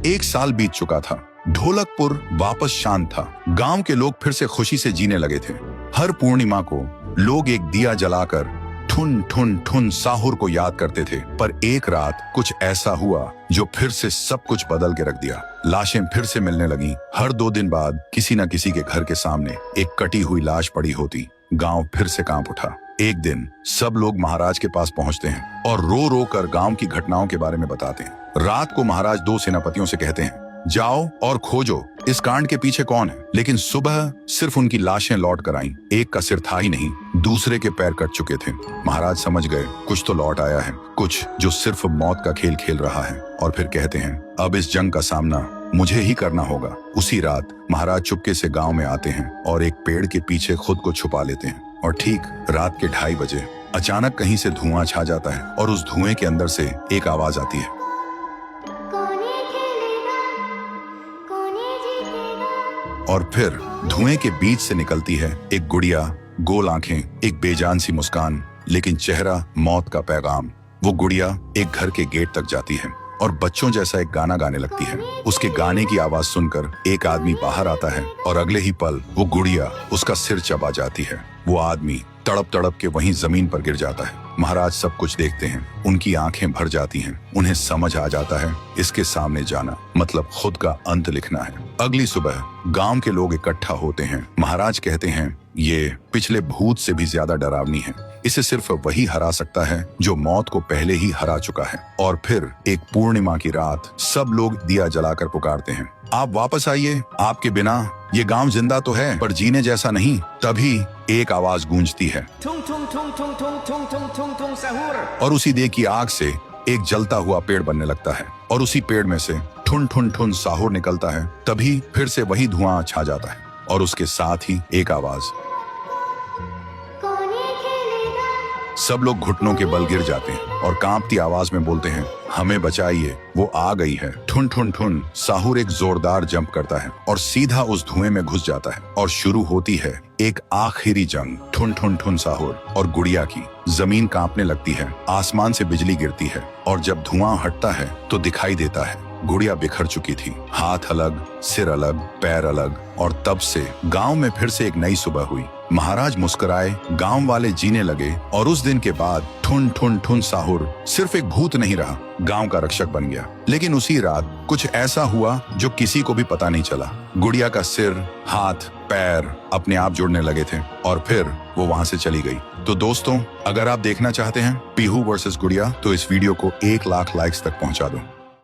1 साल बीत चुका था। ढोलकपुर वापस शांत था। गांव के लोग फिर से खुशी से जीने लगे थे। हर पूर्णिमा को लोग एक दिया जलाकर ठुन ठुन ठुन साहुर को याद करते थे। पर एक रात कुछ ऐसा हुआ जो फिर से सब कुछ बदल के रख दिया। लाशें फिर से मिलने लगी। हर 2 दिन बाद किसी न किसी के घर के सामने एक कटी हुई लाश पड़ी होती। गांव फिर से कांप उठा। एक दिन सब लोग महाराज के पास पहुंचते हैं और रो रो कर गांव की घटनाओं के बारे में बताते हैं। रात को महाराज 2 सेनापतियों से कहते हैं, जाओ और खोजो इस कांड के पीछे कौन है। लेकिन सुबह सिर्फ उनकी लाशें लौट कर आईं। एक का सिर था ही नहीं, दूसरे के पैर कट चुके थे। महाराज समझ गए कुछ तो लौट आया है, कुछ जो सिर्फ मौत का खेल खेल रहा है। और फिर कहते हैं, अब इस जंग का सामना मुझे ही करना होगा। उसी रात महाराज चुपके से गांव में आते हैं और एक पेड़ के पीछे खुद को छुपा लेते हैं। और ठीक रात के 2:30 बजे अचानक कहीं से धुआं छा जाता है और उस धुएं के अंदर से एक आवाज आती है, और फिर धुएं के बीच से निकलती है एक गुड़िया, गोल आंखें, एक बेजान सी मुस्कान, लेकिन चेहरा मौत का पैगाम। वो गुड़िया एक घर के गेट तक जाती है और बच्चों जैसा एक गाना गाने लगती है। उसके गाने की आवाज सुनकर एक आदमी बाहर आता है और अगले ही पल वो गुड़िया उसका सिर चबा जाती है। वो आदमी तड़प तड़प के वहीं जमीन पर गिर जाता है। महाराज सब कुछ देखते हैं, उनकी आंखें भर जाती हैं। उन्हें समझ आ जाता है इसके सामने जाना मतलब खुद का अंत लिखना है। अगली सुबह गांव के लोग इकट्ठा होते हैं। महाराज कहते हैं, ये पिछले भूत से भी ज्यादा डरावनी है। इसे सिर्फ वही हरा सकता है जो मौत को पहले ही हरा चुका है। और फिर एक पूर्णिमा की रात सब लोग दिया जलाकर पुकारते हैं, आप वापस आइए, आपके बिना ये गांव जिंदा तो है पर जीने जैसा नहीं। तभी एक आवाज गूंजती है और उसी देह की आग से एक जलता हुआ पेड़ बनने लगता है और उसी पेड़ में से ठुन ठुन ठुन साहुर निकलता है। तभी फिर से वही धुआं छा जाता है और उसके साथ ही एक आवाज। सब लोग घुटनों के बल गिर जाते हैं और कांपती आवाज में बोलते हैं, हमें बचाइए, वो आ गई है। ठुन ठुन ठुन साहुर एक जोरदार जंप करता है और सीधा उस धुएं में घुस जाता है और शुरू होती है एक आखिरी जंग। ठुन ठुन ठुन साहुर और गुड़िया की। जमीन कांपने लगती है, आसमान से बिजली गिरती है और जब धुआं हटता है तो दिखाई देता है गुड़िया बिखर चुकी थी। हाथ अलग, सिर अलग, पैर अलग। और तब से गांव में फिर से एक नई सुबह हुई। महाराज मुस्कुराए, गांव वाले जीने लगे और उस दिन के बाद ठुन ठुन ठुन साहुर सिर्फ एक भूत नहीं रहा, गांव का रक्षक बन गया। लेकिन उसी रात कुछ ऐसा हुआ जो किसी को भी पता नहीं चला। गुड़िया का सिर, हाथ, पैर अपने आप जुड़ने लगे थे और फिर वो वहां से चली गई। तो दोस्तों, अगर आप देखना चाहते हैं पीहू वर्सेस गुड़िया तो इस वीडियो को 1 लाख लाइक्स तक पहुंचा दो।